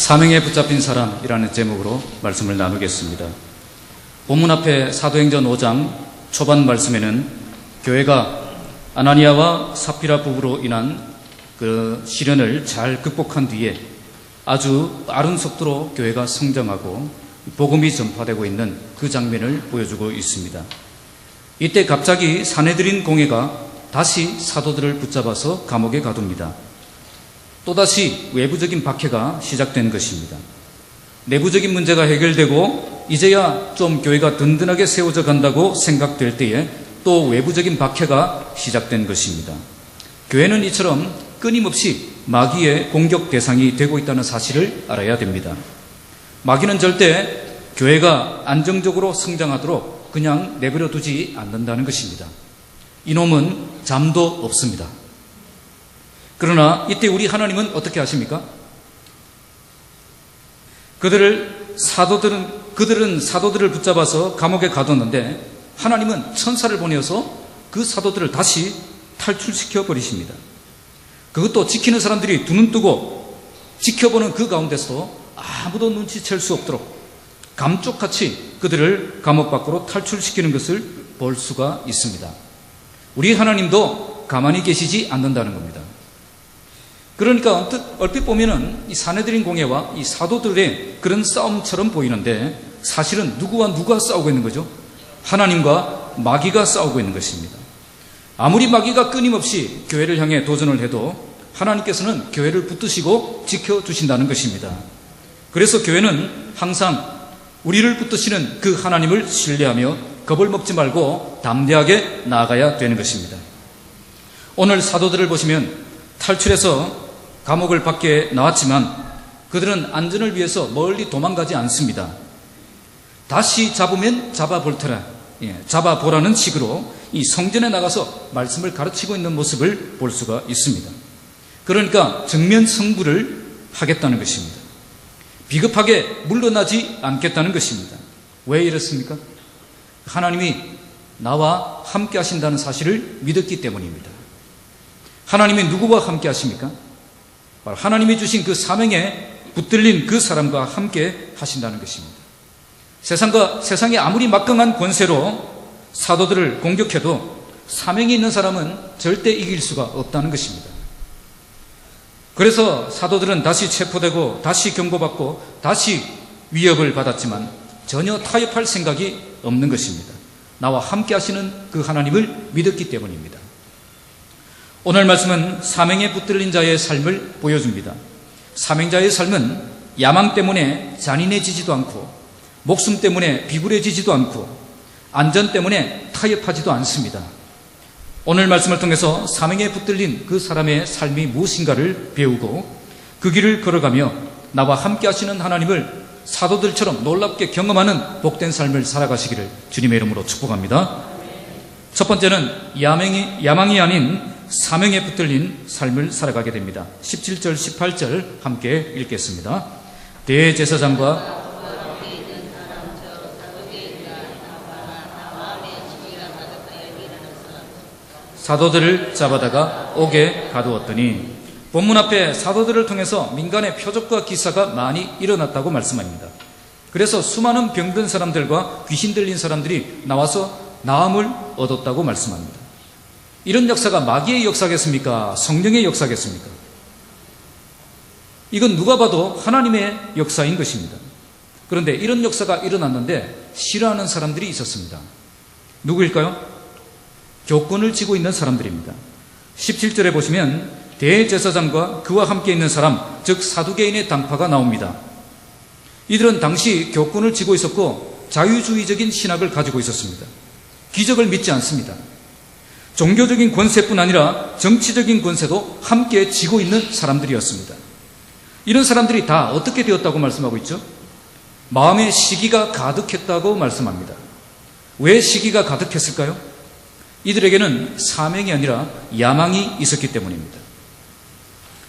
사명에 붙잡힌 사람이라는 제목으로 말씀을 나누겠습니다. 본문 앞에 사도행전 5장 초반 말씀에는 교회가 아나니아와 삽비라 부부로 인한 그 시련을 잘 극복한 뒤에 아주 빠른 속도로 교회가 성장하고 복음이 전파되고 있는 그 장면을 보여주고 있습니다. 이때 갑자기 사내들인 공회가 다시 사도들을 붙잡아서 감옥에 가둡니다. 또다시 외부적인 박해가 시작된 것입니다. 내부적인 문제가 해결되고 이제야 좀 교회가 든든하게 세워져 간다고 생각될 때에 또 외부적인 박해가 시작된 것입니다. 교회는 이처럼 끊임없이 마귀의 공격 대상이 되고 있다는 사실을 알아야 됩니다. 마귀는 절대 교회가 안정적으로 성장하도록 그냥 내버려 두지 않는다는 것입니다. 이놈은 잠도 없습니다. 그러나 이때 우리 하나님은 어떻게 하십니까? 그들은 사도들을 붙잡아서 감옥에 가뒀는데 하나님은 천사를 보내어서 그 사도들을 다시 탈출시켜 버리십니다. 그것도 지키는 사람들이 두 눈 뜨고 지켜보는 그 가운데서 아무도 눈치챌 수 없도록 감쪽같이 그들을 감옥 밖으로 탈출시키는 것을 볼 수가 있습니다. 우리 하나님도 가만히 계시지 않는다는 겁니다. 그러니까 얼핏 보면은 이 사내들인 공회와 이 사도들의 그런 싸움처럼 보이는데 사실은 누구와 누가 싸우고 있는 거죠? 하나님과 마귀가 싸우고 있는 것입니다. 아무리 마귀가 끊임없이 교회를 향해 도전을 해도 하나님께서는 교회를 붙드시고 지켜주신다는 것입니다. 그래서 교회는 항상 우리를 붙드시는 그 하나님을 신뢰하며 겁을 먹지 말고 담대하게 나아가야 되는 것입니다. 오늘 사도들을 보시면 탈출해서 감옥을 밖에 나왔지만 그들은 안전을 위해서 멀리 도망가지 않습니다. 다시 잡으면 잡아볼 테라, 잡아보라는 식으로 이 성전에 나가서 말씀을 가르치고 있는 모습을 볼 수가 있습니다. 그러니까 정면 승부를 하겠다는 것입니다. 비겁하게 물러나지 않겠다는 것입니다. 왜 이렇습니까? 하나님이 나와 함께 하신다는 사실을 믿었기 때문입니다. 하나님이 누구와 함께 하십니까? 바로 하나님이 주신 그 사명에 붙들린 그 사람과 함께 하신다는 것입니다. 세상이 아무리 막강한 권세로 사도들을 공격해도 사명이 있는 사람은 절대 이길 수가 없다는 것입니다. 그래서 사도들은 다시 체포되고 다시 경고받고 다시 위협을 받았지만 전혀 타협할 생각이 없는 것입니다. 나와 함께 하시는 그 하나님을 믿었기 때문입니다. 오늘 말씀은 사명에 붙들린 자의 삶을 보여줍니다. 사명자의 삶은 야망 때문에 잔인해지지도 않고 목숨 때문에 비굴해지지도 않고 안전 때문에 타협하지도 않습니다. 오늘 말씀을 통해서 사명에 붙들린 그 사람의 삶이 무엇인가를 배우고 그 길을 걸어가며 나와 함께 하시는 하나님을 사도들처럼 놀랍게 경험하는 복된 삶을 살아가시기를 주님의 이름으로 축복합니다. 첫 번째는 야망이 아닌 사명에 붙들린 삶을 살아가게 됩니다. 17절 18절 함께 읽겠습니다. 대제사장과 사도들을 잡아다가 옥에 가두었더니 본문 앞에 사도들을 통해서 민간의 표적과 기사가 많이 일어났다고 말씀합니다. 그래서 수많은 병든 사람들과 귀신 들린 사람들이 나와서 나음을 얻었다고 말씀합니다. 이런 역사가 마귀의 역사겠습니까? 성령의 역사겠습니까? 이건 누가 봐도 하나님의 역사인 것입니다. 그런데 이런 역사가 일어났는데 싫어하는 사람들이 있었습니다. 누구일까요? 교권을 쥐고 있는 사람들입니다. 17절에 보시면 대제사장과 그와 함께 있는 사람, 즉 사두개인의 당파가 나옵니다. 이들은 당시 교권을 쥐고 있었고 자유주의적인 신학을 가지고 있었습니다. 기적을 믿지 않습니다. 종교적인 권세뿐 아니라 정치적인 권세도 함께 쥐고 있는 사람들이었습니다. 이런 사람들이 다 어떻게 되었다고 말씀하고 있죠? 마음의 시기가 가득했다고 말씀합니다. 왜 시기가 가득했을까요? 이들에게는 사명이 아니라 야망이 있었기 때문입니다.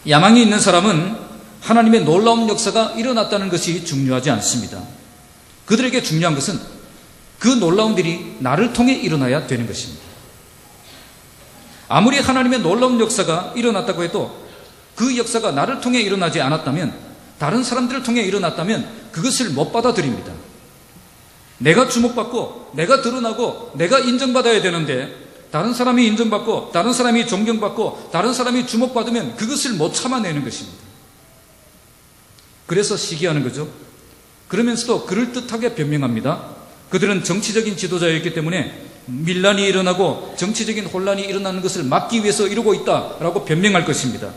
야망이 있는 사람은 하나님의 놀라운 역사가 일어났다는 것이 중요하지 않습니다. 그들에게 중요한 것은 그 놀라운 일이 나를 통해 일어나야 되는 것입니다. 아무리 하나님의 놀라운 역사가 일어났다고 해도 그 역사가 나를 통해 일어나지 않았다면 다른 사람들을 통해 일어났다면 그것을 못 받아들입니다. 내가 주목받고 내가 드러나고 내가 인정받아야 되는데 다른 사람이 인정받고 다른 사람이 존경받고 다른 사람이 주목받으면 그것을 못 참아내는 것입니다. 그래서 시기하는 거죠. 그러면서도 그럴듯하게 변명합니다. 그들은 정치적인 지도자였기 때문에 밀란이 일어나고 정치적인 혼란이 일어나는 것을 막기 위해서 이러고 있다라고 변명할 것입니다.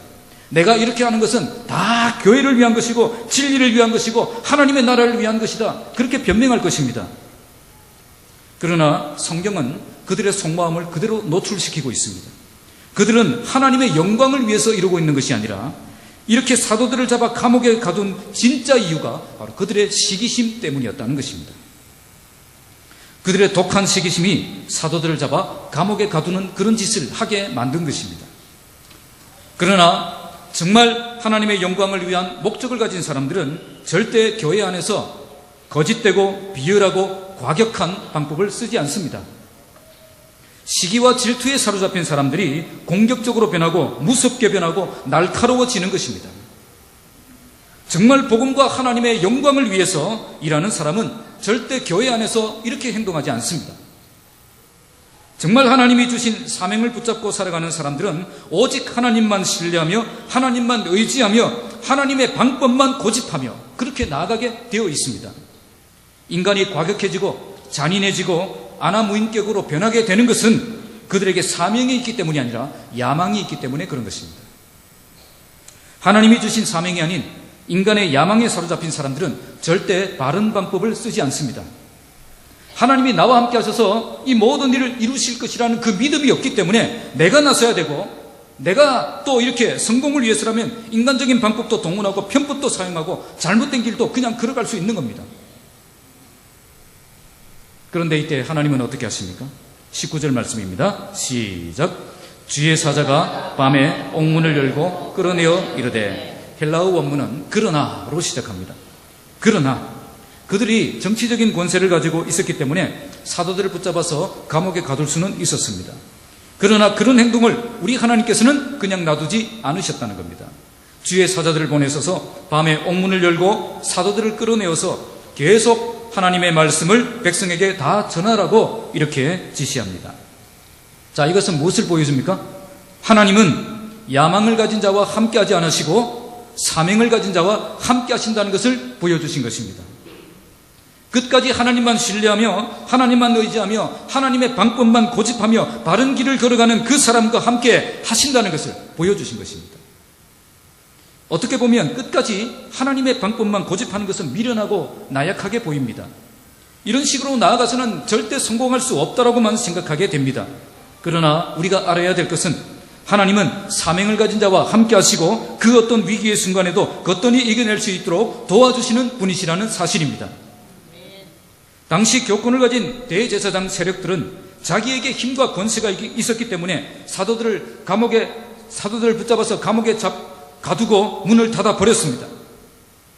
내가 이렇게 하는 것은 다 교회를 위한 것이고 진리를 위한 것이고 하나님의 나라를 위한 것이다. 그렇게 변명할 것입니다. 그러나 성경은 그들의 속마음을 그대로 노출시키고 있습니다. 그들은 하나님의 영광을 위해서 이러고 있는 것이 아니라 이렇게 사도들을 잡아 감옥에 가둔 진짜 이유가 바로 그들의 시기심 때문이었다는 것입니다. 그들의 독한 시기심이 사도들을 잡아 감옥에 가두는 그런 짓을 하게 만든 것입니다. 그러나 정말 하나님의 영광을 위한 목적을 가진 사람들은 절대 교회 안에서 거짓되고 비열하고 과격한 방법을 쓰지 않습니다. 시기와 질투에 사로잡힌 사람들이 공격적으로 변하고 무섭게 변하고 날카로워지는 것입니다. 정말 복음과 하나님의 영광을 위해서 일하는 사람은 절대 교회 안에서 이렇게 행동하지 않습니다. 정말 하나님이 주신 사명을 붙잡고 살아가는 사람들은 오직 하나님만 신뢰하며 하나님만 의지하며 하나님의 방법만 고집하며 그렇게 나아가게 되어 있습니다. 인간이 과격해지고 잔인해지고 아나무인격으로 변하게 되는 것은 그들에게 사명이 있기 때문이 아니라 야망이 있기 때문에 그런 것입니다. 하나님이 주신 사명이 아닌 인간의 야망에 사로잡힌 사람들은 절대 바른 방법을 쓰지 않습니다. 하나님이 나와 함께 하셔서 이 모든 일을 이루실 것이라는 그 믿음이 없기 때문에 내가 나서야 되고 내가 또 이렇게 성공을 위해서라면 인간적인 방법도 동원하고 편법도 사용하고 잘못된 길도 그냥 걸어갈 수 있는 겁니다. 그런데 이때 하나님은 어떻게 하십니까? 19절 말씀입니다. 시작. 주의 사자가 밤에 옥문을 열고 끌어내어 이르되, 헬라어 원문은 그러나로 시작합니다. 그러나 그들이 정치적인 권세를 가지고 있었기 때문에 사도들을 붙잡아서 감옥에 가둘 수는 있었습니다. 그러나 그런 행동을 우리 하나님께서는 그냥 놔두지 않으셨다는 겁니다. 주의 사자들을 보내셔서 밤에 옥문을 열고 사도들을 끌어내어서 계속 하나님의 말씀을 백성에게 다 전하라고 이렇게 지시합니다. 자, 이것은 무엇을 보여줍니까? 하나님은 야망을 가진 자와 함께하지 않으시고 사명을 가진 자와 함께하신다는 것을 보여주신 것입니다. 끝까지 하나님만 신뢰하며 하나님만 의지하며 하나님의 방법만 고집하며 바른 길을 걸어가는 그 사람과 함께 하신다는 것을 보여주신 것입니다. 어떻게 보면 끝까지 하나님의 방법만 고집하는 것은 미련하고 나약하게 보입니다. 이런 식으로 나아가서는 절대 성공할 수 없다라고만 생각하게 됩니다. 그러나 우리가 알아야 될 것은 하나님은 사명을 가진 자와 함께 하시고 그 어떤 위기의 순간에도 거뜬히 이겨낼 수 있도록 도와주시는 분이시라는 사실입니다. 당시 교권을 가진 대제사장 세력들은 자기에게 힘과 권세가 있었기 때문에 사도들을 붙잡아서 감옥에 가두고 문을 닫아 버렸습니다.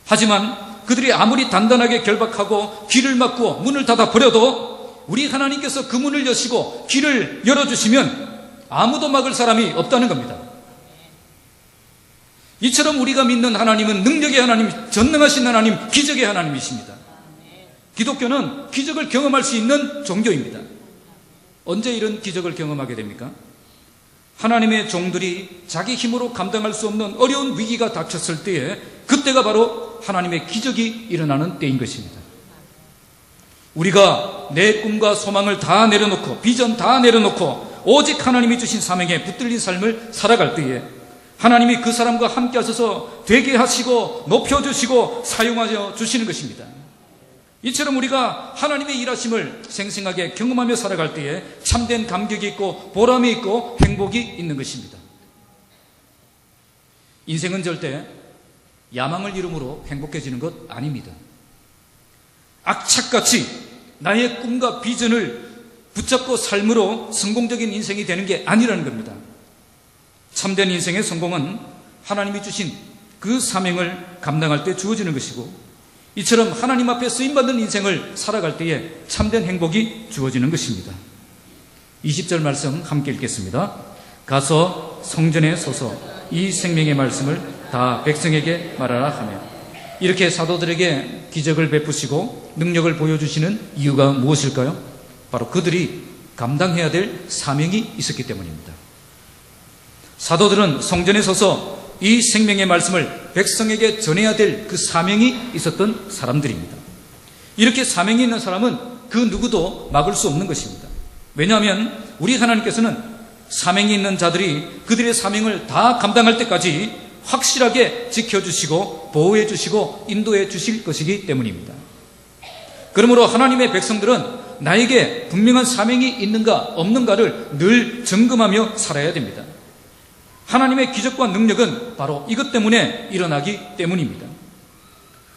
하지만 그들이 아무리 단단하게 결박하고 길을 막고 문을 닫아 버려도 우리 하나님께서 그 문을 여시고 길을 열어주시면 아무도 막을 사람이 없다는 겁니다. 이처럼 우리가 믿는 하나님은 능력의 하나님, 전능하신 하나님, 기적의 하나님이십니다. 기독교는 기적을 경험할 수 있는 종교입니다. 언제 이런 기적을 경험하게 됩니까? 하나님의 종들이 자기 힘으로 감당할 수 없는 어려운 위기가 닥쳤을 때에 그때가 바로 하나님의 기적이 일어나는 때인 것입니다. 우리가 내 꿈과 소망을 다 내려놓고 비전 다 내려놓고 오직 하나님이 주신 사명에 붙들린 삶을 살아갈 때에 하나님이 그 사람과 함께 하셔서 되게 하시고 높여주시고 사용하여 주시는 것입니다. 이처럼 우리가 하나님의 일하심을 생생하게 경험하며 살아갈 때에 참된 감격이 있고 보람이 있고 행복이 있는 것입니다. 인생은 절대 야망을 이름으로 행복해지는 것 아닙니다. 악착같이 나의 꿈과 비전을 붙잡고 삶으로 성공적인 인생이 되는 게 아니라는 겁니다. 참된 인생의 성공은 하나님이 주신 그 사명을 감당할 때 주어지는 것이고 이처럼 하나님 앞에 쓰임받는 인생을 살아갈 때에 참된 행복이 주어지는 것입니다. 20절 말씀 함께 읽겠습니다. 가서 성전에 서서 이 생명의 말씀을 다 백성에게 말하라 하며 이렇게 사도들에게 기적을 베푸시고 능력을 보여주시는 이유가 무엇일까요? 바로 그들이 감당해야 될 사명이 있었기 때문입니다. 사도들은 성전에 서서 이 생명의 말씀을 백성에게 전해야 될 그 사명이 있었던 사람들입니다. 이렇게 사명이 있는 사람은 그 누구도 막을 수 없는 것입니다. 왜냐하면 우리 하나님께서는 사명이 있는 자들이 그들의 사명을 다 감당할 때까지 확실하게 지켜주시고 보호해주시고 인도해 주실 것이기 때문입니다. 그러므로 하나님의 백성들은 나에게 분명한 사명이 있는가 없는가를 늘 점검하며 살아야 됩니다. 하나님의 기적과 능력은 바로 이것 때문에 일어나기 때문입니다.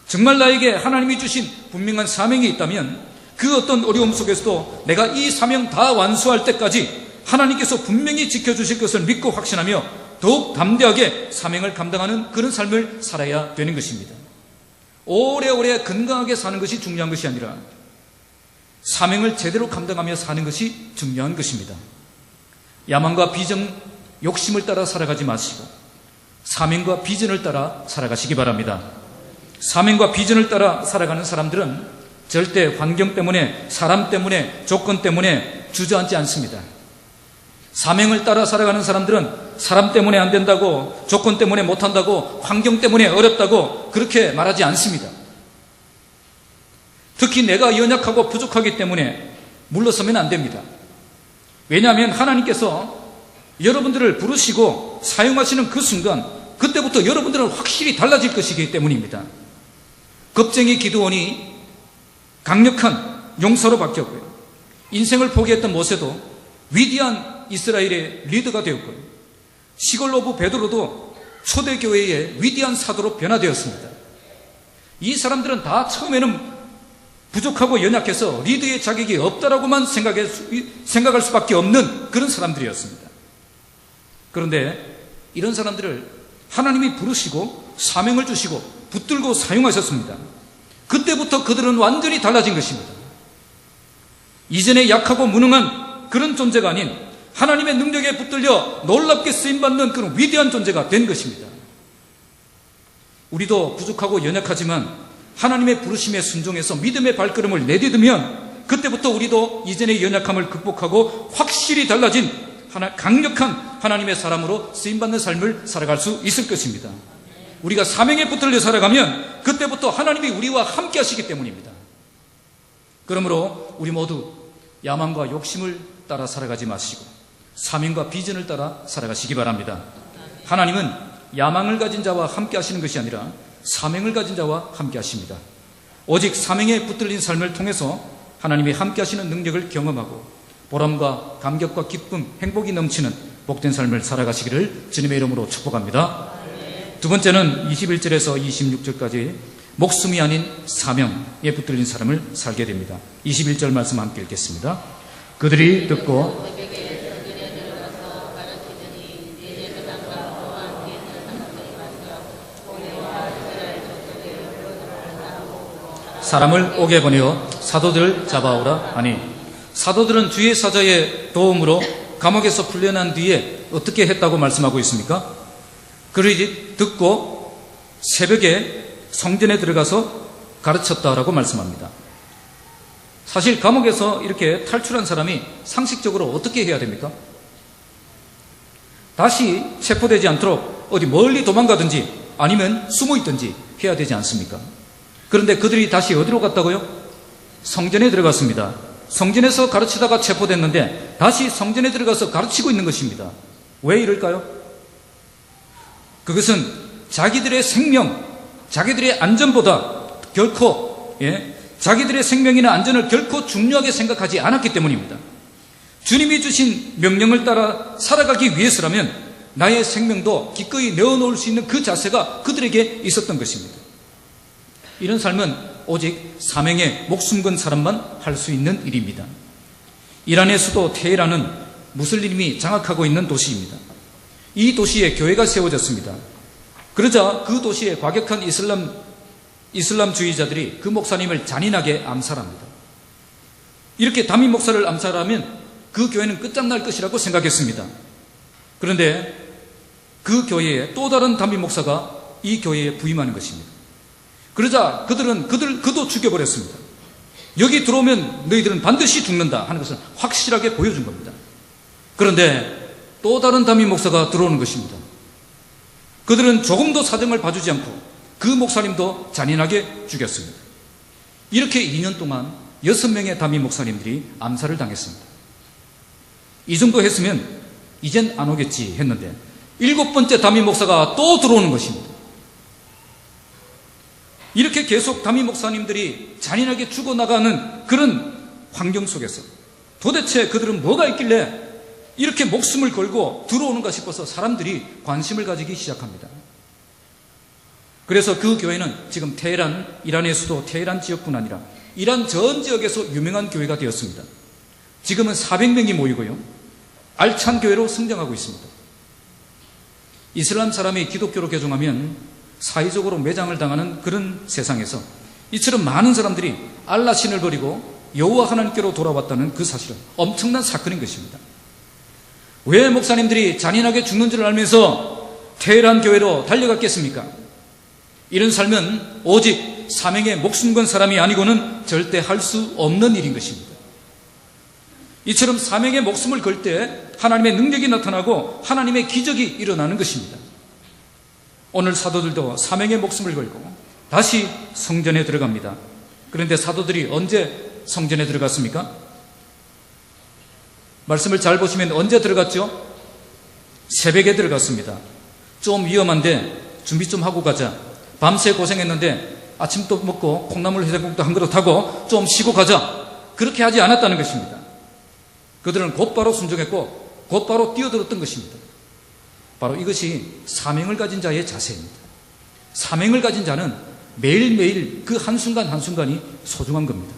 정말 나에게 하나님이 주신 분명한 사명이 있다면 그 어떤 어려움 속에서도 내가 이 사명 다 완수할 때까지 하나님께서 분명히 지켜주실 것을 믿고 확신하며 더욱 담대하게 사명을 감당하는 그런 삶을 살아야 되는 것입니다. 오래오래 건강하게 사는 것이 중요한 것이 아니라 사명을 제대로 감당하며 사는 것이 중요한 것입니다. 야망과 비전, 욕심을 따라 살아가지 마시고 사명과 비전을 따라 살아가시기 바랍니다. 사명과 비전을 따라 살아가는 사람들은 절대 환경 때문에, 사람 때문에, 조건 때문에 주저앉지 않습니다. 사명을 따라 살아가는 사람들은 사람 때문에 안 된다고, 조건 때문에 못한다고, 환경 때문에 어렵다고 그렇게 말하지 않습니다. 특히 내가 연약하고 부족하기 때문에 물러서면 안 됩니다. 왜냐하면 하나님께서 여러분들을 부르시고 사용하시는 그 순간, 그때부터 여러분들은 확실히 달라질 것이기 때문입니다. 겁쟁이 기드온이 강력한 용사로 바뀌었고요. 인생을 포기했던 모세도 위대한 이스라엘의 리더가 되었고요. 시골 어부 베드로도 초대교회의 위대한 사도로 변화되었습니다. 이 사람들은 다 처음에는 부족하고 연약해서 리더의 자격이 없다라고만 생각할 수밖에 없는 그런 사람들이었습니다. 그런데 이런 사람들을 하나님이 부르시고 사명을 주시고 붙들고 사용하셨습니다. 그때부터 그들은 완전히 달라진 것입니다. 이전에 약하고 무능한 그런 존재가 아닌 하나님의 능력에 붙들려 놀랍게 쓰임받는 그런 위대한 존재가 된 것입니다. 우리도 부족하고 연약하지만 하나님의 부르심에 순종해서 믿음의 발걸음을 내딛으면 그때부터 우리도 이전의 연약함을 극복하고 확실히 달라진 강력한 하나님의 사람으로 쓰임받는 삶을 살아갈 수 있을 것입니다. 우리가 사명에 붙들려 살아가면 그때부터 하나님이 우리와 함께 하시기 때문입니다. 그러므로 우리 모두 야망과 욕심을 따라 살아가지 마시고 사명과 비전을 따라 살아가시기 바랍니다. 하나님은 야망을 가진 자와 함께 하시는 것이 아니라 사명을 가진 자와 함께 하십니다. 오직 사명에 붙들린 삶을 통해서 하나님이 함께 하시는 능력을 경험하고 보람과 감격과 기쁨, 행복이 넘치는 복된 삶을 살아가시기를 주님의 이름으로 축복합니다. 두 번째는 21절에서 26절까지 목숨이 아닌 사명에 붙들린 사람을 살게 됩니다. 21절 말씀 함께 읽겠습니다. 그들이 듣고 사람을 오게 보내어 사도들을 잡아오라 하니, 사도들은 주의 사자의 도움으로 감옥에서 풀려난 뒤에 어떻게 했다고 말씀하고 있습니까? 그들이 듣고 새벽에 성전에 들어가서 가르쳤다라고 말씀합니다. 사실 감옥에서 이렇게 탈출한 사람이 상식적으로 어떻게 해야 됩니까? 다시 체포되지 않도록 어디 멀리 도망가든지 아니면 숨어 있든지 해야 되지 않습니까? 그런데 그들이 다시 어디로 갔다고요? 성전에 들어갔습니다. 성전에서 가르치다가 체포됐는데 다시 성전에 들어가서 가르치고 있는 것입니다. 왜 이럴까요? 그것은 자기들의 생명, 자기들의 안전보다 결코 자기들의 생명이나 안전을 결코 중요하게 생각하지 않았기 때문입니다. 주님이 주신 명령을 따라 살아가기 위해서라면 나의 생명도 기꺼이 내어놓을 수 있는 그 자세가 그들에게 있었던 것입니다. 이런 삶은 오직 사명에 목숨 건 사람만 할 수 있는 일입니다. 이란의 수도 테헤란은 무슬림이 장악하고 있는 도시입니다. 이 도시에 교회가 세워졌습니다. 그러자 그 도시에 과격한 이슬람주의자들이 그 목사님을 잔인하게 암살합니다. 이렇게 담임 목사를 암살하면 그 교회는 끝장날 것이라고 생각했습니다. 그런데 그 교회에 또 다른 담임 목사가 이 교회에 부임하는 것입니다. 그러자 그도 죽여버렸습니다. 여기 들어오면 너희들은 반드시 죽는다 하는 것을 확실하게 보여준 겁니다. 그런데 또 다른 담임 목사가 들어오는 것입니다. 그들은 조금도 사정을 봐주지 않고 그 목사님도 잔인하게 죽였습니다. 이렇게 2년 동안 6명의 담임 목사님들이 암살을 당했습니다. 이 정도 했으면 이젠 안 오겠지 했는데 7번째 담임 목사가 또 들어오는 것입니다. 이렇게 계속 담임 목사님들이 잔인하게 죽어나가는 그런 환경 속에서 도대체 그들은 뭐가 있길래 이렇게 목숨을 걸고 들어오는가 싶어서 사람들이 관심을 가지기 시작합니다. 그래서 그 교회는 지금 테헤란, 이란의 수도 테헤란 지역뿐 아니라 이란 전 지역에서 유명한 교회가 되었습니다. 지금은 400명이 모이고요. 알찬 교회로 성장하고 있습니다. 이슬람 사람이 기독교로 개종하면 사회적으로 매장을 당하는 그런 세상에서 이처럼 많은 사람들이 알라 신을 버리고 여호와 하나님께로 돌아왔다는 그 사실은 엄청난 사건인 것입니다. 왜 목사님들이 잔인하게 죽는 줄 알면서 테헤란 교회로 달려갔겠습니까? 이런 삶은 오직 사명에 목숨 건 사람이 아니고는 절대 할 수 없는 일인 것입니다. 이처럼 사명에 목숨을 걸 때 하나님의 능력이 나타나고 하나님의 기적이 일어나는 것입니다. 오늘 사도들도 사명에 목숨을 걸고 다시 성전에 들어갑니다. 그런데 사도들이 언제 성전에 들어갔습니까? 말씀을 잘 보시면 언제 들어갔죠? 새벽에 들어갔습니다. 좀 위험한데 준비 좀 하고 가자. 밤새 고생했는데 아침도 먹고 콩나물 해장국도 한 그릇 하고 좀 쉬고 가자. 그렇게 하지 않았다는 것입니다. 그들은 곧바로 순종했고 곧바로 뛰어들었던 것입니다. 바로 이것이 사명을 가진 자의 자세입니다. 사명을 가진 자는 매일매일 그 한순간 한순간이 소중한 겁니다.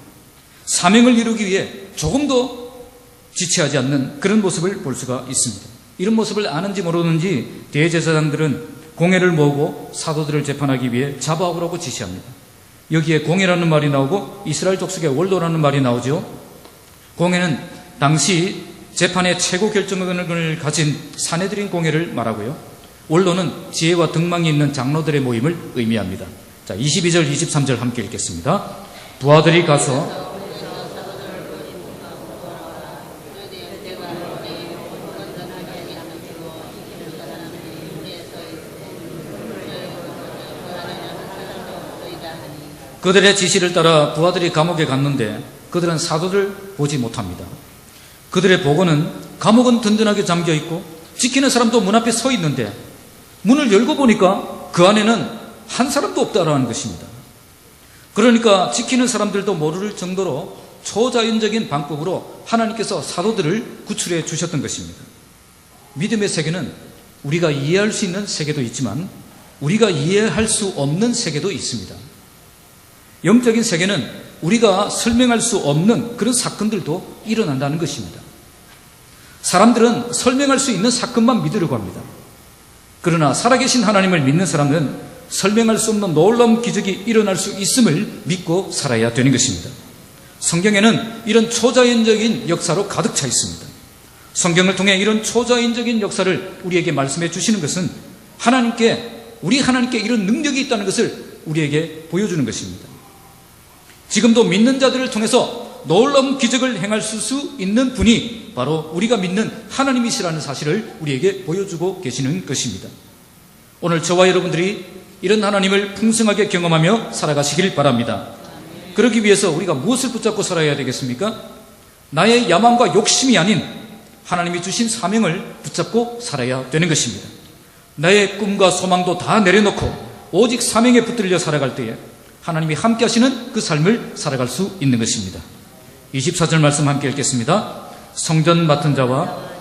사명을 이루기 위해 조금도 지체하지 않는 그런 모습을 볼 수가 있습니다. 이런 모습을 아는지 모르는지 대제사장들은 공회를 모으고 사도들을 재판하기 위해 잡아오라고 지시합니다. 여기에 공회라는 말이 나오고 이스라엘 족속의 원로라는 말이 나오죠. 공회는 당시 재판의 최고 결정권을 가진 사내들인 공회를 말하고요. 원로는 지혜와 등망이 있는 장로들의 모임을 의미합니다. 자, 22절, 23절 함께 읽겠습니다. 부하들이 가서 그들의 지시를 따라 부하들이 감옥에 갔는데 그들은 사도를 보지 못합니다. 그들의 보고는 감옥은 든든하게 잠겨있고 지키는 사람도 문 앞에 서 있는데 문을 열고 보니까 그 안에는 한 사람도 없다라는 것입니다. 그러니까 지키는 사람들도 모를 정도로 초자연적인 방법으로 하나님께서 사도들을 구출해 주셨던 것입니다. 믿음의 세계는 우리가 이해할 수 있는 세계도 있지만 우리가 이해할 수 없는 세계도 있습니다. 영적인 세계는 우리가 설명할 수 없는 그런 사건들도 일어난다는 것입니다. 사람들은 설명할 수 있는 사건만 믿으려고 합니다. 그러나 살아계신 하나님을 믿는 사람은 설명할 수 없는 놀라운 기적이 일어날 수 있음을 믿고 살아야 되는 것입니다. 성경에는 이런 초자연적인 역사로 가득 차 있습니다. 성경을 통해 이런 초자연적인 역사를 우리에게 말씀해 주시는 것은 우리 하나님께 이런 능력이 있다는 것을 우리에게 보여주는 것입니다. 지금도 믿는 자들을 통해서 놀라운 기적을 행할 수 있는 분이 바로 우리가 믿는 하나님이시라는 사실을 우리에게 보여주고 계시는 것입니다. 오늘 저와 여러분들이 이런 하나님을 풍성하게 경험하며 살아가시길 바랍니다. 그러기 위해서 우리가 무엇을 붙잡고 살아야 되겠습니까? 나의 야망과 욕심이 아닌 하나님이 주신 사명을 붙잡고 살아야 되는 것입니다. 나의 꿈과 소망도 다 내려놓고 오직 사명에 붙들려 살아갈 때에 하나님이 함께 하시는 그 삶을 살아갈 수 있는 것입니다. 24절 말씀 함께 읽겠습니다. 성전 맡은 자와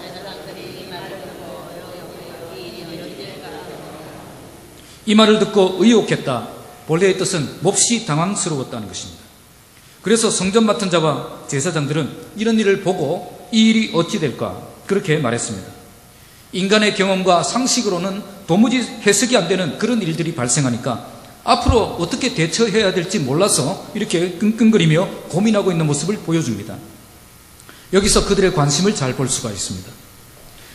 이 말을 듣고 의혹했다. 본래의 뜻은 몹시 당황스러웠다는 것입니다. 그래서 성전 맡은 자와 제사장들은 이런 일을 보고 이 일이 어찌 될까 그렇게 말했습니다. 인간의 경험과 상식으로는 도무지 해석이 안 되는 그런 일들이 발생하니까 앞으로 어떻게 대처해야 될지 몰라서 이렇게 끙끙거리며 고민하고 있는 모습을 보여줍니다. 여기서 그들의 관심을 잘 볼 수가 있습니다.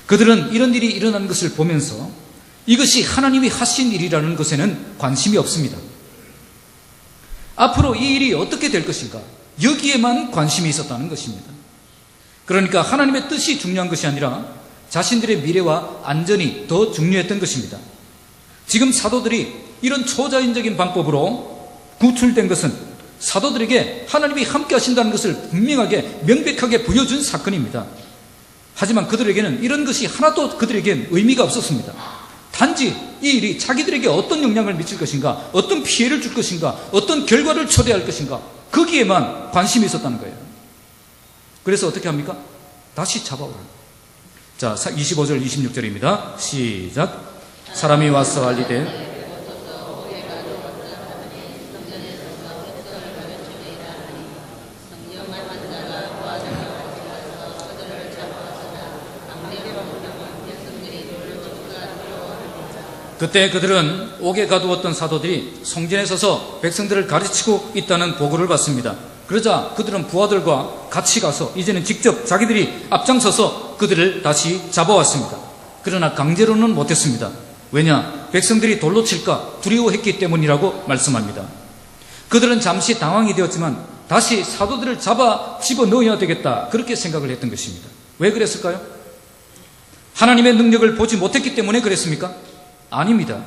그들은 이런 일이 일어나는 것을 보면서 이것이 하나님이 하신 일이라는 것에는 관심이 없습니다. 앞으로 이 일이 어떻게 될 것인가, 여기에만 관심이 있었다는 것입니다. 그러니까 하나님의 뜻이 중요한 것이 아니라 자신들의 미래와 안전이 더 중요했던 것입니다. 지금 사도들이 이런 초자연적인 방법으로 구출된 것은 사도들에게 하나님이 함께 하신다는 것을 분명하게 명백하게 보여준 사건입니다. 하지만 그들에게는 이런 것이 하나도 그들에겐 의미가 없었습니다. 단지 이 일이 자기들에게 어떤 영향을 미칠 것인가, 어떤 피해를 줄 것인가, 어떤 결과를 초래할 것인가, 거기에만 관심이 있었다는 거예요. 그래서 어떻게 합니까? 다시 잡아오라. 자, 25절 26절입니다. 시작. 사람이 와서 알리되 그때 그들은 옥에 가두었던 사도들이 성전에 서서 백성들을 가르치고 있다는 보고를 받습니다. 그러자 그들은 부하들과 같이 가서 이제는 직접 자기들이 앞장서서 그들을 다시 잡아왔습니다. 그러나 강제로는 못했습니다. 왜냐? 백성들이 돌로 칠까 두려워했기 때문이라고 말씀합니다. 그들은 잠시 당황이 되었지만 다시 사도들을 잡아 집어넣어야 되겠다, 그렇게 생각을 했던 것입니다. 왜 그랬을까요? 하나님의 능력을 보지 못했기 때문에 그랬습니까? 아닙니다.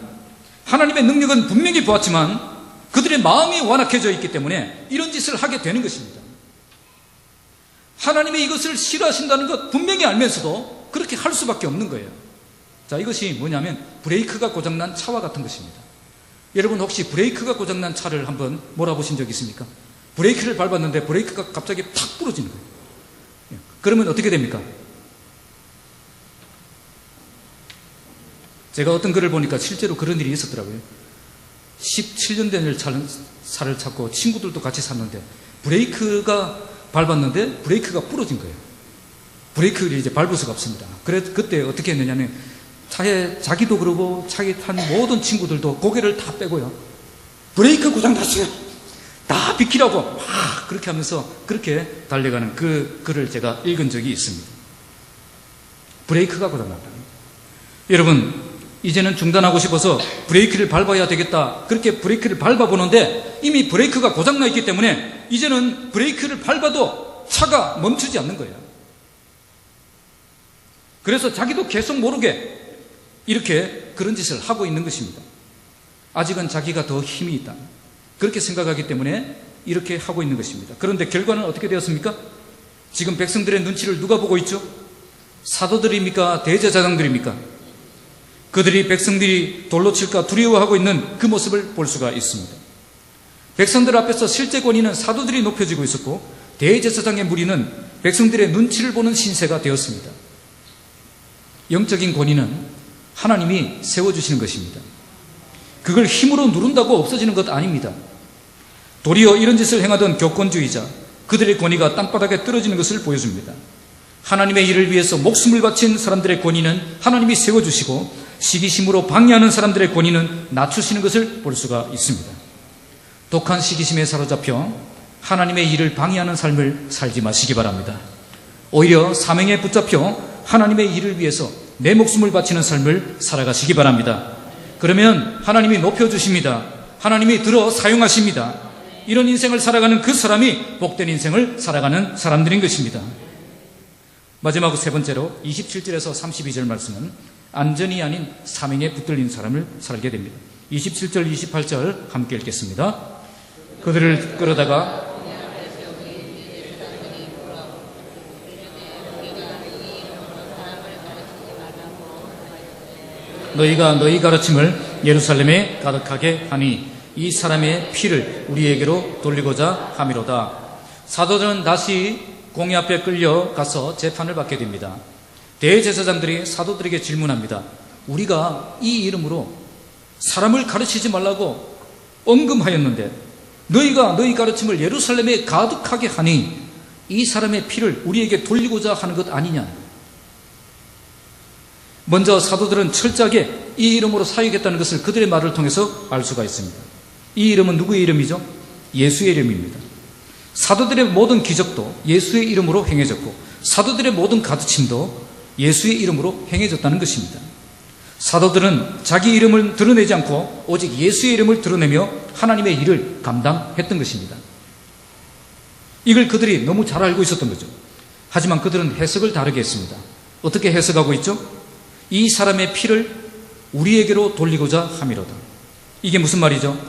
하나님의 능력은 분명히 보았지만 그들의 마음이 완악해져 있기 때문에 이런 짓을 하게 되는 것입니다. 하나님이 이것을 싫어하신다는 것 분명히 알면서도 그렇게 할 수밖에 없는 거예요. 자, 이것이 뭐냐면 브레이크가 고장난 차와 같은 것입니다. 여러분 혹시 브레이크가 고장난 차를 한번 몰아보신 적 있습니까? 브레이크를 밟았는데 브레이크가 갑자기 탁 부러지는 거예요. 그러면 어떻게 됩니까? 제가 어떤 글을 보니까 실제로 그런 일이 있었더라고요. 17년 된 차를 찾고 친구들도 같이 샀는데 브레이크가 밟았는데 브레이크가 부러진 거예요. 브레이크를 이제 밟을 수가 없습니다. 그래서 그때 어떻게 했느냐면 차에 자기도 그러고 차에 탄 모든 친구들도 고개를 다 빼고요. 브레이크 고장 났어요. 다 비키라고 막 그렇게 하면서 그렇게 달려가는 그 글을 제가 읽은 적이 있습니다. 브레이크가 고장 났다. 여러분, 이제는 중단하고 싶어서 브레이크를 밟아야 되겠다, 그렇게 브레이크를 밟아보는데 이미 브레이크가 고장나 있기 때문에 이제는 브레이크를 밟아도 차가 멈추지 않는 거예요. 그래서 자기도 계속 모르게 이렇게 그런 짓을 하고 있는 것입니다. 아직은 자기가 더 힘이 있다, 그렇게 생각하기 때문에 이렇게 하고 있는 것입니다. 그런데 결과는 어떻게 되었습니까? 지금 백성들의 눈치를 누가 보고 있죠? 사도들입니까? 대제사장들입니까? 그들이 백성들이 돌로 칠까 두려워하고 있는 그 모습을 볼 수가 있습니다. 백성들 앞에서 실제 권위는 사도들이 높여지고 있었고 대제사장의 무리는 백성들의 눈치를 보는 신세가 되었습니다. 영적인 권위는 하나님이 세워주시는 것입니다. 그걸 힘으로 누른다고 없어지는 것 아닙니다. 도리어 이런 짓을 행하던 교권주의자, 그들의 권위가 땅바닥에 떨어지는 것을 보여줍니다. 하나님의 일을 위해서 목숨을 바친 사람들의 권위는 하나님이 세워주시고 시기심으로 방해하는 사람들의 권위는 낮추시는 것을 볼 수가 있습니다. 독한 시기심에 사로잡혀 하나님의 일을 방해하는 삶을 살지 마시기 바랍니다. 오히려 사명에 붙잡혀 하나님의 일을 위해서 내 목숨을 바치는 삶을 살아가시기 바랍니다. 그러면 하나님이 높여주십니다. 하나님이 들어 사용하십니다. 이런 인생을 살아가는 그 사람이 복된 인생을 살아가는 사람들인 것입니다. 마지막 세 번째로 27절에서 32절 말씀은 안전이 아닌 사명에 붙들린 사람을 살게 됩니다. 27절 28절 함께 읽겠습니다. 그들을 끌어다가 너희가 너희 가르침을 예루살렘에 가득하게 하니 이 사람의 피를 우리에게로 돌리고자 함이로다. 사도들은 다시 공회 앞에 끌려가서 재판을 받게 됩니다. 대제사장들이 사도들에게 질문합니다. 우리가 이 이름으로 사람을 가르치지 말라고 언금하였는데 너희가 너희 가르침을 예루살렘에 가득하게 하니 이 사람의 피를 우리에게 돌리고자 하는 것 아니냐. 먼저 사도들은 철저하게 이 이름으로 사역했다는 것을 그들의 말을 통해서 알 수가 있습니다. 이 이름은 누구의 이름이죠? 예수의 이름입니다. 사도들의 모든 기적도 예수의 이름으로 행해졌고 사도들의 모든 가르침도 예수의 이름으로 행해졌다는 것입니다. 사도들은 자기 이름을 드러내지 않고 오직 예수의 이름을 드러내며 하나님의 일을 감당했던 것입니다. 이걸 그들이 너무 잘 알고 있었던 거죠. 하지만 그들은 해석을 다르게 했습니다. 어떻게 해석하고 있죠? 이 사람의 피를 우리에게로 돌리고자 함이로다. 이게 무슨 말이죠?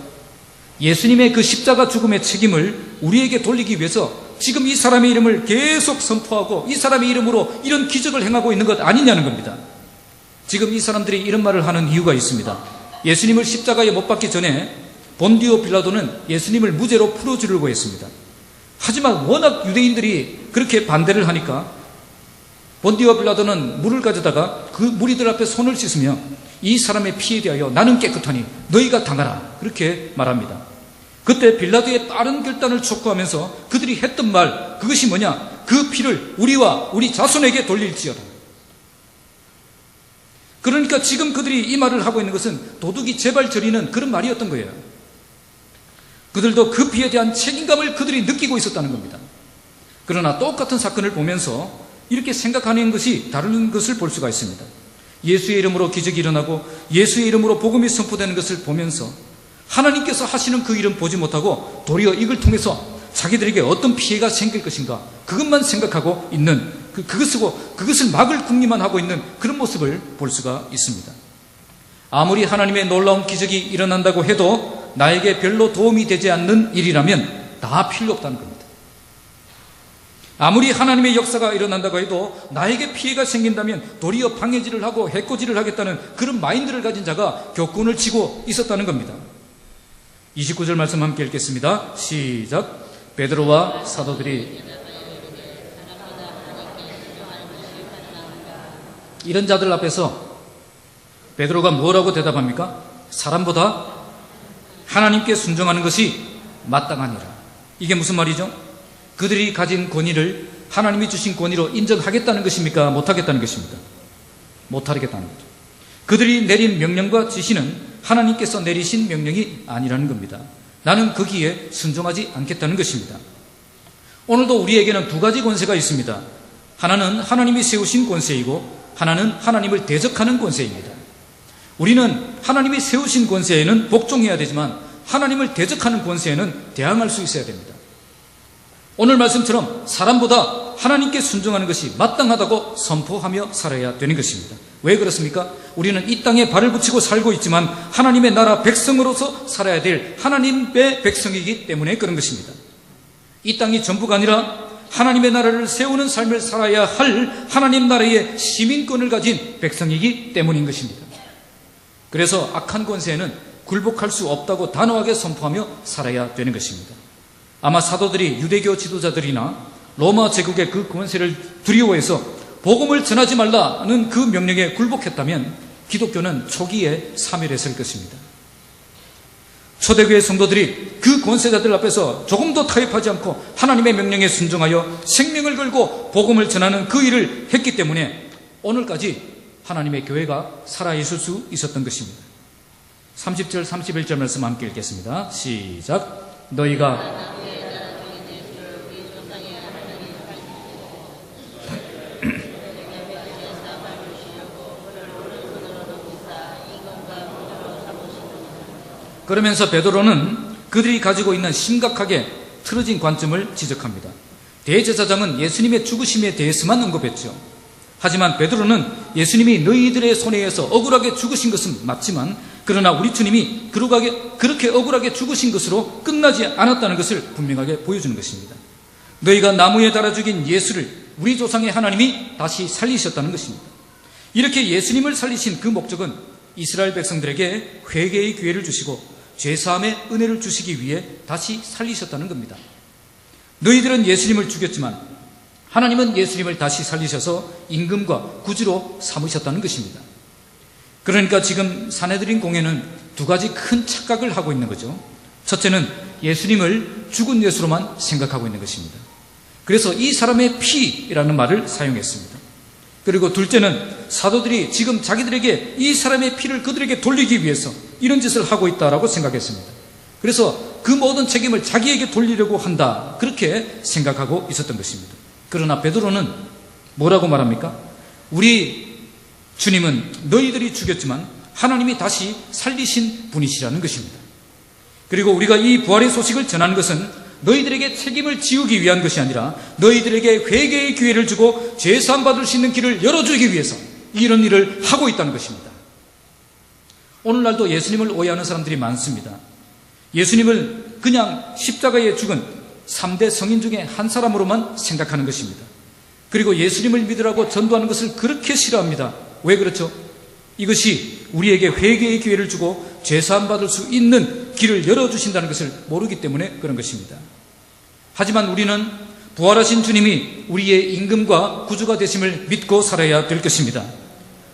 예수님의 그 십자가 죽음의 책임을 우리에게 돌리기 위해서 지금 이 사람의 이름을 계속 선포하고 이 사람의 이름으로 이런 기적을 행하고 있는 것 아니냐는 겁니다. 지금 이 사람들이 이런 말을 하는 이유가 있습니다. 예수님을 십자가에 못 박기 전에 본디오 빌라도는 예수님을 무죄로 풀어주려고 했습니다. 하지만 워낙 유대인들이 그렇게 반대를 하니까 본디오 빌라도는 물을 가져다가 그 무리들 앞에 손을 씻으며 이 사람의 피에 대하여 나는 깨끗하니 너희가 당하라, 그렇게 말합니다. 그때 빌라도의 빠른 결단을 촉구하면서 그들이 했던 말, 그것이 뭐냐? 그 피를 우리와 우리 자손에게 돌릴지어다. 그러니까 지금 그들이 이 말을 하고 있는 것은 도둑이 제발 저리는 그런 말이었던 거예요. 그들도 그 피에 대한 책임감을 그들이 느끼고 있었다는 겁니다. 그러나 똑같은 사건을 보면서 이렇게 생각하는 것이 다른 것을 볼 수가 있습니다. 예수의 이름으로 기적이 일어나고 예수의 이름으로 복음이 선포되는 것을 보면서 하나님께서 하시는 그 일은 보지 못하고 도리어 이걸 통해서 자기들에게 어떤 피해가 생길 것인가, 그것만 생각하고 있는, 그것을 막을 궁리만 하고 있는 그런 모습을 볼 수가 있습니다. 아무리 하나님의 놀라운 기적이 일어난다고 해도 나에게 별로 도움이 되지 않는 일이라면 다 필요 없다는 겁니다. 아무리 하나님의 역사가 일어난다고 해도 나에게 피해가 생긴다면 도리어 방해질을 하고 해코지를 하겠다는 그런 마인드를 가진 자가 교훈을 치고 있었다는 겁니다. 29절 말씀 함께 읽겠습니다. 시작. 베드로와 사도들이 이런 자들 앞에서 베드로가 뭐라고 대답합니까? 사람보다 하나님께 순종하는 것이 마땅하니라. 이게 무슨 말이죠? 그들이 가진 권위를 하나님이 주신 권위로 인정하겠다는 것입니까? 못하겠다는 것입니까? 못하겠다는 거죠. 그들이 내린 명령과 지시는 하나님께서 내리신 명령이 아니라는 겁니다. 나는 거기에 순종하지 않겠다는 것입니다. 오늘도 우리에게는 두 가지 권세가 있습니다. 하나는 하나님이 세우신 권세이고 하나는 하나님을 대적하는 권세입니다. 우리는 하나님이 세우신 권세에는 복종해야 되지만 하나님을 대적하는 권세에는 대항할 수 있어야 됩니다. 오늘 말씀처럼 사람보다 하나님께 순종하는 것이 마땅하다고 선포하며 살아야 되는 것입니다. 왜 그렇습니까? 우리는 이 땅에 발을 붙이고 살고 있지만 하나님의 나라 백성으로서 살아야 될 하나님의 백성이기 때문에 그런 것입니다. 이 땅이 전부가 아니라 하나님의 나라를 세우는 삶을 살아야 할 하나님 나라의 시민권을 가진 백성이기 때문인 것입니다. 그래서 악한 권세에는 굴복할 수 없다고 단호하게 선포하며 살아야 되는 것입니다. 아마 사도들이 유대교 지도자들이나 로마 제국의 그 권세를 두려워해서 복음을 전하지 말라는 그 명령에 굴복했다면 기독교는 초기에 사멸했을 것입니다. 초대교회 성도들이 그 권세자들 앞에서 조금도 타협하지 않고 하나님의 명령에 순종하여 생명을 걸고 복음을 전하는 그 일을 했기 때문에 오늘까지 하나님의 교회가 살아있을 수 있었던 것입니다. 30절 31절 말씀 함께 읽겠습니다. 시작. 너희가 그러면서 베드로는 그들이 가지고 있는 심각하게 틀어진 관점을 지적합니다. 대제사장은 예수님의 죽으심에 대해서만 언급했죠. 하지만 베드로는 예수님이 너희들의 손에 의해서 억울하게 죽으신 것은 맞지만 그러나 우리 주님이 그렇게 억울하게 죽으신 것으로 끝나지 않았다는 것을 분명하게 보여주는 것입니다. 너희가 나무에 달아 죽인 예수를 우리 조상의 하나님이 다시 살리셨다는 것입니다. 이렇게 예수님을 살리신 그 목적은 이스라엘 백성들에게 회개의 기회를 주시고 죄사함의 은혜를 주시기 위해 다시 살리셨다는 겁니다. 너희들은 예수님을 죽였지만 하나님은 예수님을 다시 살리셔서 임금과 구주로 삼으셨다는 것입니다. 그러니까 지금 사내들인 공회는 두 가지 큰 착각을 하고 있는 거죠. 첫째는 예수님을 죽은 예수로만 생각하고 있는 것입니다. 그래서 이 사람의 피라는 말을 사용했습니다. 그리고 둘째는 사도들이 지금 자기들에게 이 사람의 피를 그들에게 돌리기 위해서 이런 짓을 하고 있다라고 생각했습니다. 그래서 그 모든 책임을 자기에게 돌리려고 한다, 그렇게 생각하고 있었던 것입니다. 그러나 베드로는 뭐라고 말합니까? 우리 주님은 너희들이 죽였지만 하나님이 다시 살리신 분이시라는 것입니다. 그리고 우리가 이 부활의 소식을 전하는 것은 너희들에게 책임을 지우기 위한 것이 아니라 너희들에게 회개의 기회를 주고 죄사함 받을 수 있는 길을 열어주기 위해서 이런 일을 하고 있다는 것입니다. 오늘날도 예수님을 오해하는 사람들이 많습니다. 예수님을 그냥 십자가에 죽은 3대 성인 중에 한 사람으로만 생각하는 것입니다. 그리고 예수님을 믿으라고 전도하는 것을 그렇게 싫어합니다. 왜 그렇죠? 이것이 우리에게 회개의 기회를 주고 죄사함 받을 수 있는 길을 열어주신다는 것을 모르기 때문에 그런 것입니다. 하지만 우리는 부활하신 주님이 우리의 임금과 구주가 되심을 믿고 살아야 될 것입니다.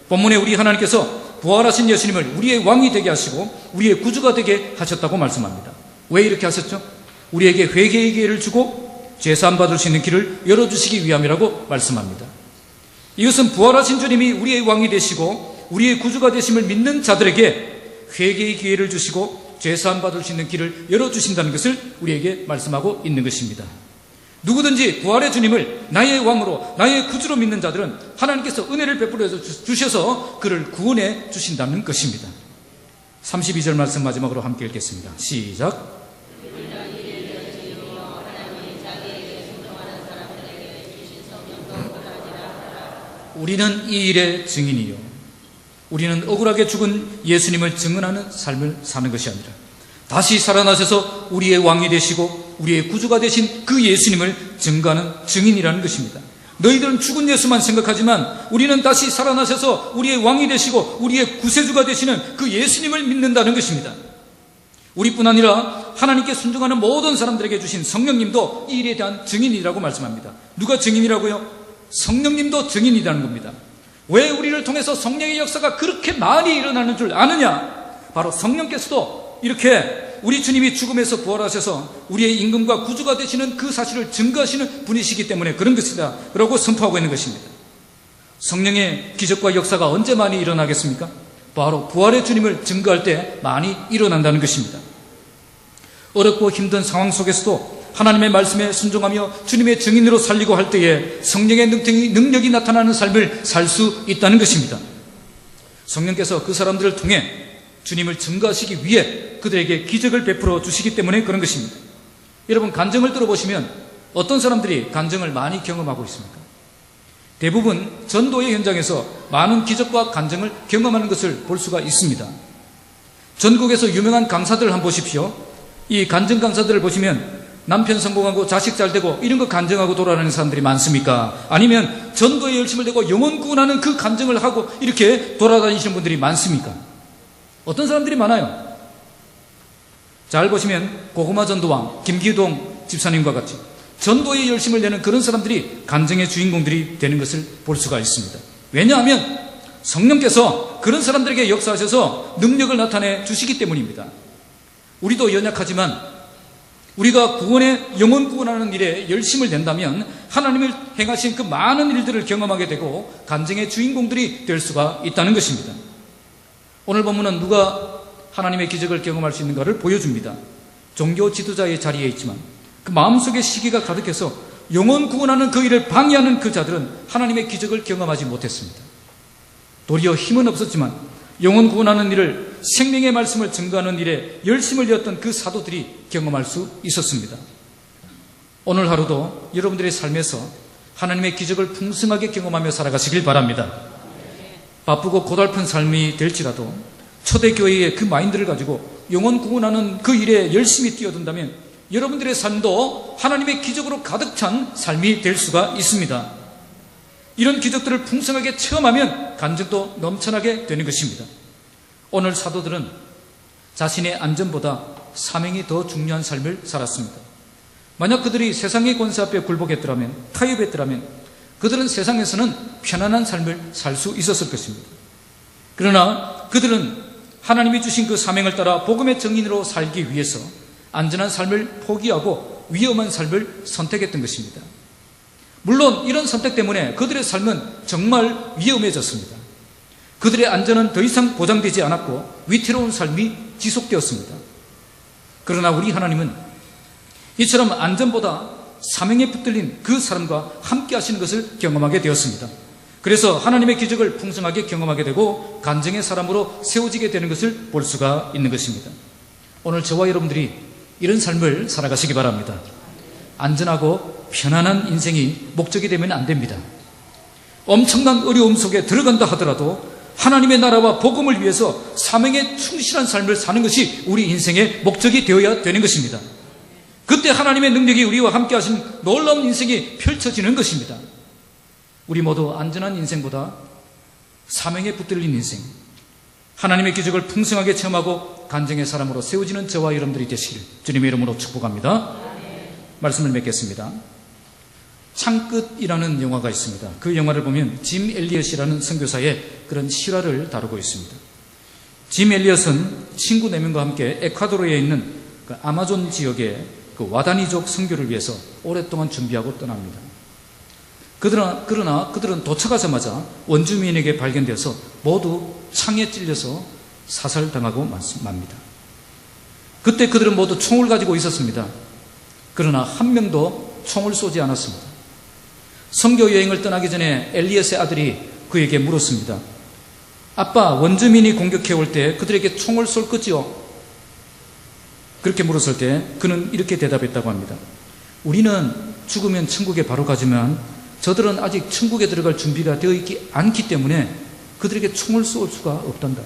본문에 우리 하나님께서 부활하신 예수님을 우리의 왕이 되게 하시고 우리의 구주가 되게 하셨다고 말씀합니다. 왜 이렇게 하셨죠? 우리에게 회개의 기회를 주고 죄사함 받을 수 있는 길을 열어주시기 위함이라고 말씀합니다. 이것은 부활하신 주님이 우리의 왕이 되시고 우리의 구주가 되심을 믿는 자들에게 회개의 기회를 주시고 죄사함 받을 수 있는 길을 열어주신다는 것을 우리에게 말씀하고 있는 것입니다. 누구든지 부활의 주님을 나의 왕으로 나의 구주로 믿는 자들은 하나님께서 은혜를 베풀어 주셔서 그를 구원해 주신다는 것입니다. 32절 말씀 마지막으로 함께 읽겠습니다. 시작. 우리는 이 일의 증인이요 우리는 억울하게 죽은 예수님을 증언하는 삶을 사는 것이 아니라 다시 살아나셔서 우리의 왕이 되시고 우리의 구주가 되신 그 예수님을 증거하는 증인이라는 것입니다. 너희들은 죽은 예수만 생각하지만 우리는 다시 살아나셔서 우리의 왕이 되시고 우리의 구세주가 되시는 그 예수님을 믿는다는 것입니다. 우리뿐 아니라 하나님께 순종하는 모든 사람들에게 주신 성령님도 이 일에 대한 증인이라고 말씀합니다. 누가 증인이라고요? 성령님도 증인이라는 겁니다. 왜 우리를 통해서 성령의 역사가 그렇게 많이 일어나는 줄 아느냐? 바로 성령께서도 이렇게 우리 주님이 죽음에서 부활하셔서 우리의 임금과 구주가 되시는 그 사실을 증거하시는 분이시기 때문에 그런 것이다 라고 선포하고 있는 것입니다. 성령의 기적과 역사가 언제 많이 일어나겠습니까? 바로 부활의 주님을 증거할 때 많이 일어난다는 것입니다. 어렵고 힘든 상황 속에서도 하나님의 말씀에 순종하며 주님의 증인으로 살리고 할 때에 성령의 능력이 나타나는 삶을 살 수 있다는 것입니다. 성령께서 그 사람들을 통해 주님을 증거하시기 위해 그들에게 기적을 베풀어 주시기 때문에 그런 것입니다. 여러분, 간증을 들어보시면 어떤 사람들이 간증을 많이 경험하고 있습니까? 대부분 전도의 현장에서 많은 기적과 간증을 경험하는 것을 볼 수가 있습니다. 전국에서 유명한 강사들을 한번 보십시오. 이 간증 강사들을 보시면 남편 성공하고 자식 잘 되고 이런 거 간증하고 돌아다니는 사람들이 많습니까? 아니면 전도에 열심을 내고 영혼 구원하는 그 간증을 하고 이렇게 돌아다니시는 분들이 많습니까? 어떤 사람들이 많아요? 잘 보시면 고구마 전도왕 김기동 집사님과 같이 전도에 열심을 내는 그런 사람들이 간증의 주인공들이 되는 것을 볼 수가 있습니다. 왜냐하면 성령께서 그런 사람들에게 역사하셔서 능력을 나타내 주시기 때문입니다. 우리도 연약하지만 우리가 영혼 구원하는 일에 열심을 낸다면 하나님을 행하신 그 많은 일들을 경험하게 되고 간증의 주인공들이 될 수가 있다는 것입니다. 오늘 본문은 누가 하나님의 기적을 경험할 수 있는가를 보여줍니다. 종교 지도자의 자리에 있지만 그 마음속에 시기가 가득해서 영혼 구원하는 그 일을 방해하는 그 자들은 하나님의 기적을 경험하지 못했습니다. 도리어 힘은 없었지만 영혼 구원하는 일을 생명의 말씀을 증거하는 일에 열심을 내었던 그 사도들이 경험할 수 있었습니다. 오늘 하루도 여러분들의 삶에서 하나님의 기적을 풍성하게 경험하며 살아가시길 바랍니다. 바쁘고 고달픈 삶이 될지라도 초대교회의 그 마인드를 가지고 영혼 구원하는 그 일에 열심히 뛰어든다면 여러분들의 삶도 하나님의 기적으로 가득 찬 삶이 될 수가 있습니다. 이런 기적들을 풍성하게 체험하면 간증도 넘쳐나게 되는 것입니다. 오늘 사도들은 자신의 안전보다 사명이 더 중요한 삶을 살았습니다. 만약 그들이 세상의 권세 앞에 굴복했더라면, 타협했더라면 그들은 세상에서는 편안한 삶을 살 수 있었을 것입니다. 그러나 그들은 하나님이 주신 그 사명을 따라 복음의 증인으로 살기 위해서 안전한 삶을 포기하고 위험한 삶을 선택했던 것입니다. 물론 이런 선택 때문에 그들의 삶은 정말 위험해졌습니다. 그들의 안전은 더 이상 보장되지 않았고 위태로운 삶이 지속되었습니다. 그러나 우리 하나님은 이처럼 안전보다 사명에 붙들린 그 사람과 함께 하시는 것을 경험하게 되었습니다. 그래서 하나님의 기적을 풍성하게 경험하게 되고 간증의 사람으로 세워지게 되는 것을 볼 수가 있는 것입니다. 오늘 저와 여러분들이 이런 삶을 살아가시기 바랍니다. 안전하고 편안한 인생이 목적이 되면 안 됩니다. 엄청난 어려움 속에 들어간다 하더라도 하나님의 나라와 복음을 위해서 사명에 충실한 삶을 사는 것이 우리 인생의 목적이 되어야 되는 것입니다. 그때 하나님의 능력이 우리와 함께 하신 놀라운 인생이 펼쳐지는 것입니다. 우리 모두 안전한 인생보다 사명에 붙들린 인생, 하나님의 기적을 풍성하게 체험하고 간증의 사람으로 세워지는 저와 여러분들이 되시길 주님의 이름으로 축복합니다. 말씀을 맺겠습니다. 창끝이라는 영화가 있습니다. 그 영화를 보면 짐 엘리엇이라는 선교사의 그런 실화를 다루고 있습니다. 짐 엘리엇은 친구 4명과 함께 에콰도르에 있는 그 아마존 지역의 그 와다니족 선교를 위해서 오랫동안 준비하고 떠납니다. 그러나 그들은 도착하자마자 원주민에게 발견되어서 모두 창에 찔려서 사살당하고 맙니다. 그때 그들은 모두 총을 가지고 있었습니다. 그러나 한 명도 총을 쏘지 않았습니다. 선교 여행을 떠나기 전에 엘리엇의 아들이 그에게 물었습니다. 아빠, 원주민이 공격해 올 때 그들에게 총을 쏠 거지요? 그렇게 물었을 때 그는 이렇게 대답했다고 합니다. 우리는 죽으면 천국에 바로 가지만 저들은 아직 천국에 들어갈 준비가 되어 있지 않기 때문에 그들에게 총을 쏠 수가 없단다.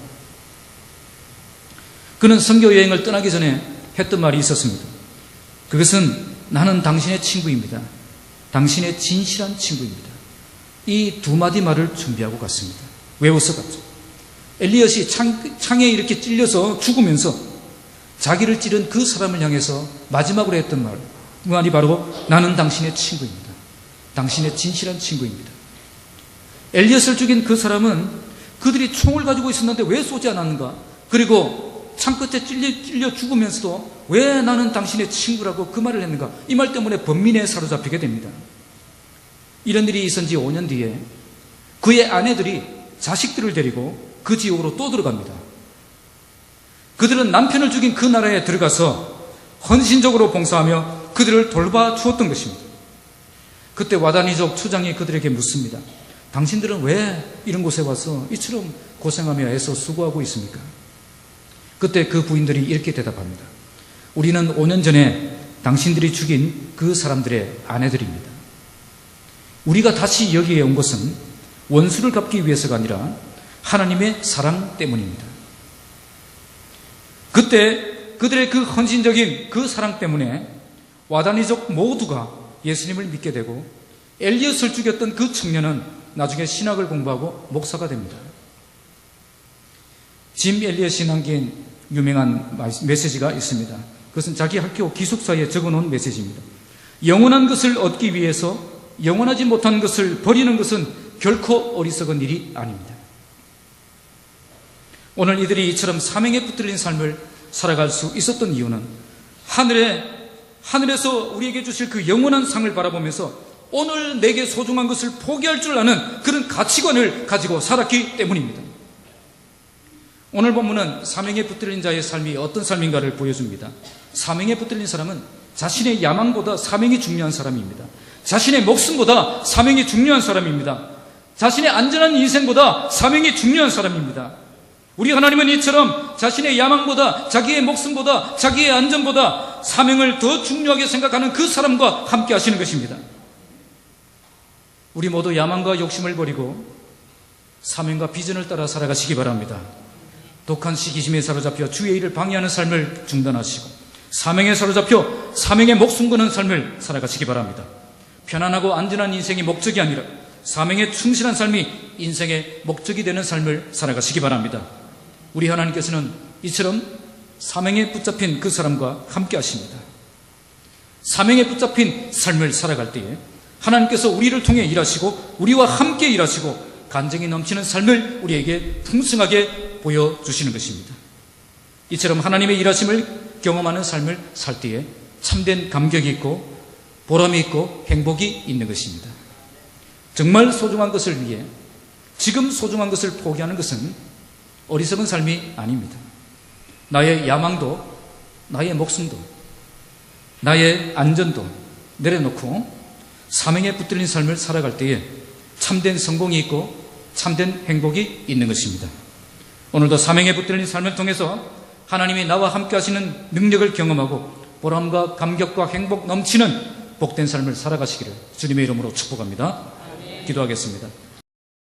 그는 선교 여행을 떠나기 전에 했던 말이 있었습니다. 그것은 나는 당신의 친구입니다. 당신의 진실한 친구입니다. 이 2마디 말을 준비하고 갔습니다. 외워서 갔죠. 엘리엇이 창에 이렇게 찔려서 죽으면서 자기를 찌른 그 사람을 향해서 마지막으로 했던 말, 그 말이 바로 나는 당신의 친구입니다. 당신의 진실한 친구입니다. 엘리엇을 죽인 그 사람은 그들이 총을 가지고 있었는데 왜 쏘지 않았는가? 그리고 창끝에 찔려 죽으면서도 왜 나는 당신의 친구라고 그 말을 했는가? 이 말 때문에 번민에 사로잡히게 됩니다. 이런 일이 있은 지 5년 뒤에 그의 아내들이 자식들을 데리고 그 지옥으로 또 들어갑니다. 그들은 남편을 죽인 그 나라에 들어가서 헌신적으로 봉사하며 그들을 돌봐주었던 것입니다. 그때 와다니족 추장이 그들에게 묻습니다. 당신들은 왜 이런 곳에 와서 이처럼 고생하며 애써 수고하고 있습니까? 그때 그 부인들이 이렇게 대답합니다. 우리는 5년 전에 당신들이 죽인 그 사람들의 아내들입니다. 우리가 다시 여기에 온 것은 원수를 갚기 위해서가 아니라 하나님의 사랑 때문입니다. 그때 그들의 그 헌신적인 그 사랑 때문에 와다니족 모두가 예수님을 믿게 되고 엘리엇을 죽였던 그 청년은 나중에 신학을 공부하고 목사가 됩니다. 짐 엘리엇이 남긴 유명한 메시지가 있습니다. 그것은 자기 학교 기숙사에 적어놓은 메시지입니다. 영원한 것을 얻기 위해서 영원하지 못한 것을 버리는 것은 결코 어리석은 일이 아닙니다. 오늘 이들이 이처럼 사명에 붙들린 삶을 살아갈 수 있었던 이유는 하늘에서 우리에게 주실 그 영원한 상을 바라보면서 오늘 내게 소중한 것을 포기할 줄 아는 그런 가치관을 가지고 살았기 때문입니다. 오늘 본문은 사명에 붙들린 자의 삶이 어떤 삶인가를 보여줍니다. 사명에 붙들린 사람은 자신의 야망보다 사명이 중요한 사람입니다. 자신의 목숨보다 사명이 중요한 사람입니다. 자신의 안전한 인생보다 사명이 중요한 사람입니다. 우리 하나님은 이처럼 자신의 야망보다 자기의 목숨보다 자기의 안전보다 사명을 더 중요하게 생각하는 그 사람과 함께 하시는 것입니다. 우리 모두 야망과 욕심을 버리고 사명과 비전을 따라 살아가시기 바랍니다. 독한 시기심에 사로잡혀 주의 일을 방해하는 삶을 중단하시고 사명에 사로잡혀 사명에 목숨 거는 삶을 살아가시기 바랍니다. 편안하고 안전한 인생이 목적이 아니라 사명에 충실한 삶이 인생의 목적이 되는 삶을 살아가시기 바랍니다. 우리 하나님께서는 이처럼 사명에 붙잡힌 그 사람과 함께 하십니다. 사명에 붙잡힌 삶을 살아갈 때에 하나님께서 우리를 통해 일하시고 우리와 함께 일하시고 간증이 넘치는 삶을 우리에게 풍성하게 보여주시는 것입니다. 이처럼 하나님의 일하심을 경험하는 삶을 살 때에 참된 감격이 있고 보람이 있고 행복이 있는 것입니다. 정말 소중한 것을 위해 지금 소중한 것을 포기하는 것은 어리석은 삶이 아닙니다. 나의 야망도 나의 목숨도 나의 안전도 내려놓고 사명에 붙들린 삶을 살아갈 때에 참된 성공이 있고 참된 행복이 있는 것입니다. 오늘도 사명에 붙들린 삶을 통해서 하나님이 나와 함께 하시는 능력을 경험하고 보람과 감격과 행복 넘치는 복된 삶을 살아가시기를 주님의 이름으로 축복합니다. 기도하겠습니다.